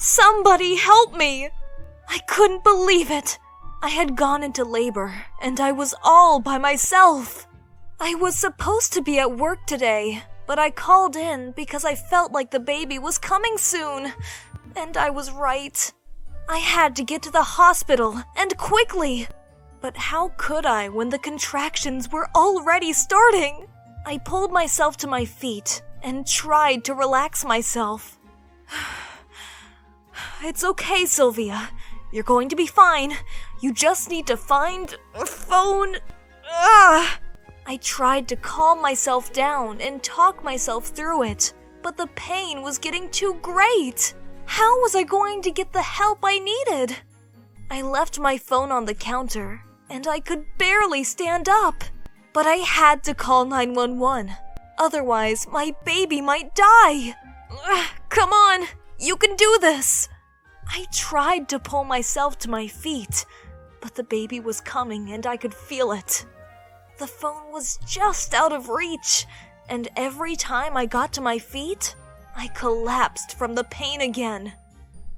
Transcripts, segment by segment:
Somebody help me! I couldn't believe it. I had gone into labor, and I was all by myself. I was supposed to be at work today, but I called in because I felt like the baby was coming soon. And I was right. I had to get to the hospital, and quickly. But how could I when the contractions were already starting? I pulled myself to my feet and tried to relax myself. It's okay, Sylvia. You're going to be fine. You just need to find a phone. I tried to calm myself down and talk myself through it, but the pain was getting too great. How was I going to get the help I needed? I left my phone on the counter, and I could barely stand up. But I had to call 911. Otherwise, my baby might die. Come on, you can do this. I tried to pull myself to my feet, but the baby was coming and I could feel it. The phone was just out of reach, and every time I got to my feet, I collapsed from the pain again.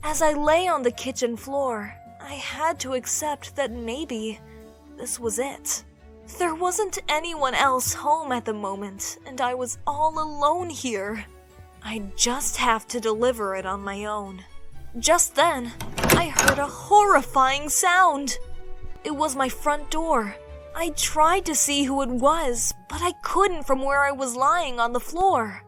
As I lay on the kitchen floor, I had to accept that maybe this was it. There wasn't anyone else home at the moment, and I was all alone here. I'd just have to deliver it on my own. Just then, I heard a horrifying sound. It was my front door. I tried to see who it was, but I couldn't from where I was lying on the floor.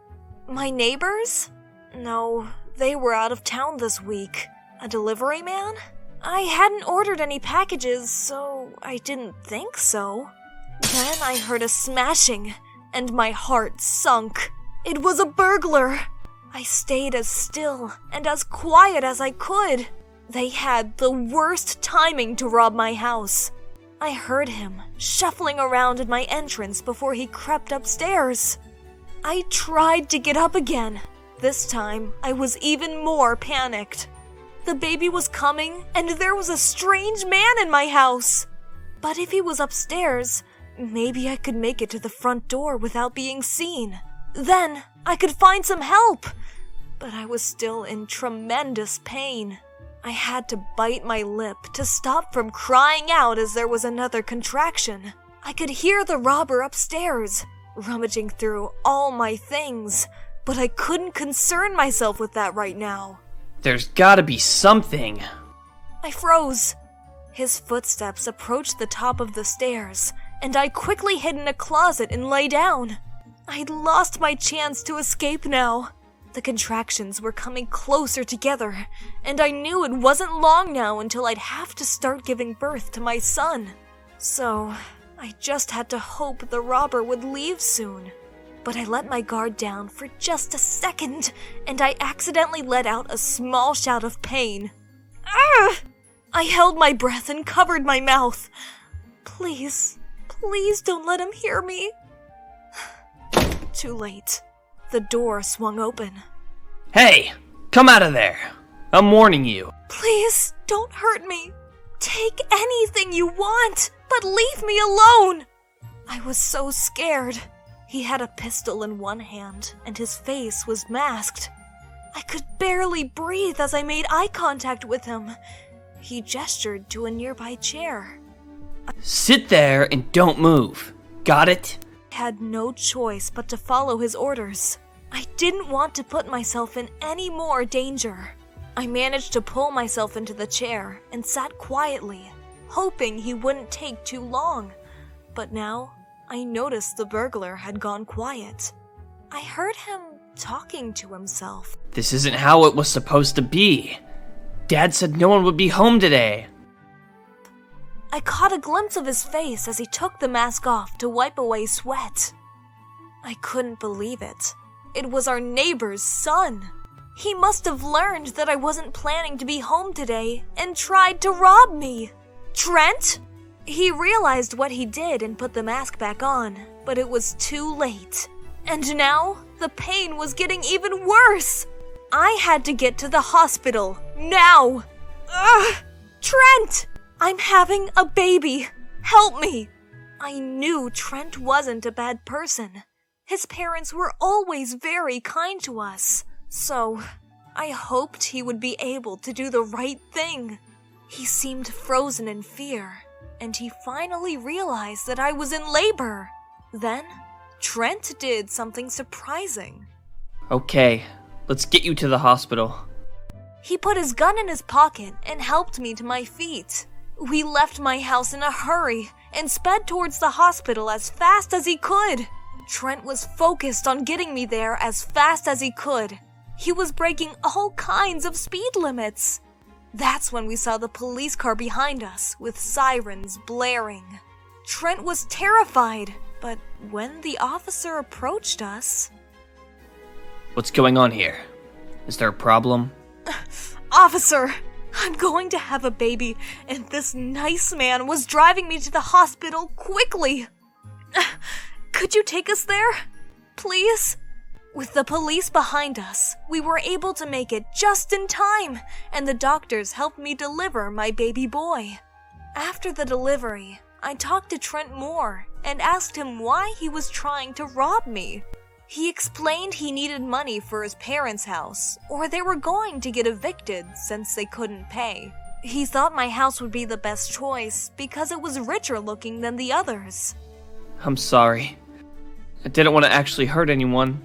My neighbors? No, they were out of town this week. A delivery man? I hadn't ordered any packages, so I didn't think so. Then I heard a smashing, and my heart sunk. It was a burglar. I stayed as still and as quiet as I could. They had the worst timing to rob my house. I heard him shuffling around at my entrance before he crept upstairs. I tried to get up again. This time, I was even more panicked. The baby was coming, and there was a strange man in my house. But if he was upstairs, maybe I could make it to the front door without being seen. Then I could find some help. But I was still in tremendous pain. I had to bite my lip to stop from crying out as there was another contraction. I could hear the robber upstairs, rummaging through all my things, but I couldn't concern myself with that right now. There's gotta be something. I froze. His footsteps approached the top of the stairs, and I quickly hid in a closet and lay down. I'd lost my chance to escape now. The contractions were coming closer together, and I knew it wasn't long now until I'd have to start giving birth to my son. So, I just had to hope the robber would leave soon. But I let my guard down for just a second, and I accidentally let out a small shout of pain. Ah! I held my breath and covered my mouth. Please don't let him hear me. Too late. The door swung open. Hey, come out of there. I'm warning you. Please, don't hurt me. Take anything you want, but leave me alone. I was so scared. He had a pistol in one hand, and his face was masked. I could barely breathe as I made eye contact with him. He gestured to a nearby chair. Sit there and don't move. Got it? I had no choice but to follow his orders. I didn't want to put myself in any more danger. I managed to pull myself into the chair and sat quietly, hoping he wouldn't take too long. But now, I noticed the burglar had gone quiet. I heard him talking to himself. This isn't how it was supposed to be. Dad said no one would be home today. I caught a glimpse of his face as he took the mask off to wipe away sweat. I couldn't believe it. It was our neighbor's son. He must have learned that I wasn't planning to be home today and tried to rob me. Trent? He realized what he did and put the mask back on, but it was too late. And now, the pain was getting even worse. I had to get to the hospital, now. Ugh! Trent! I'm having a baby. Help me. I knew Trent wasn't a bad person. His parents were always very kind to us. So, I hoped he would be able to do the right thing. He seemed frozen in fear, and he finally realized that I was in labor. Then, Trent did something surprising. Okay, let's get you to the hospital. He put his gun in his pocket and helped me to my feet. We left my house in a hurry and sped towards the hospital as fast as he could. Trent was focused on getting me there as fast as he could. He was breaking all kinds of speed limits. That's when we saw the police car behind us with sirens blaring. Trent was terrified, but when the officer approached us... What's going on here? Is there a problem? Officer, I'm going to have a baby, and this nice man was driving me to the hospital quickly. Could you take us there? Please? With the police behind us, we were able to make it just in time, and the doctors helped me deliver my baby boy. After the delivery, I talked to Trent more and asked him why he was trying to rob me. He explained he needed money for his parents' house, or they were going to get evicted since they couldn't pay. He thought my house would be the best choice because it was richer looking than the others. I'm sorry. I didn't want to actually hurt anyone.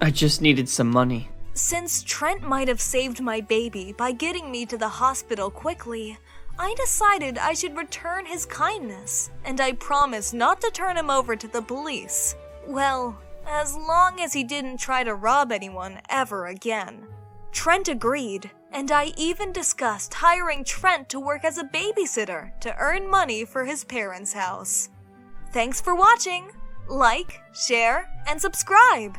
I just needed some money. Since Trent might have saved my baby by getting me to the hospital quickly, I decided I should return his kindness, and I promised not to turn him over to the police. Well, as long as he didn't try to rob anyone ever again. Trent agreed, and I even discussed hiring Trent to work as a babysitter to earn money for his parents' house. Thanks for watching! Like, share, and subscribe!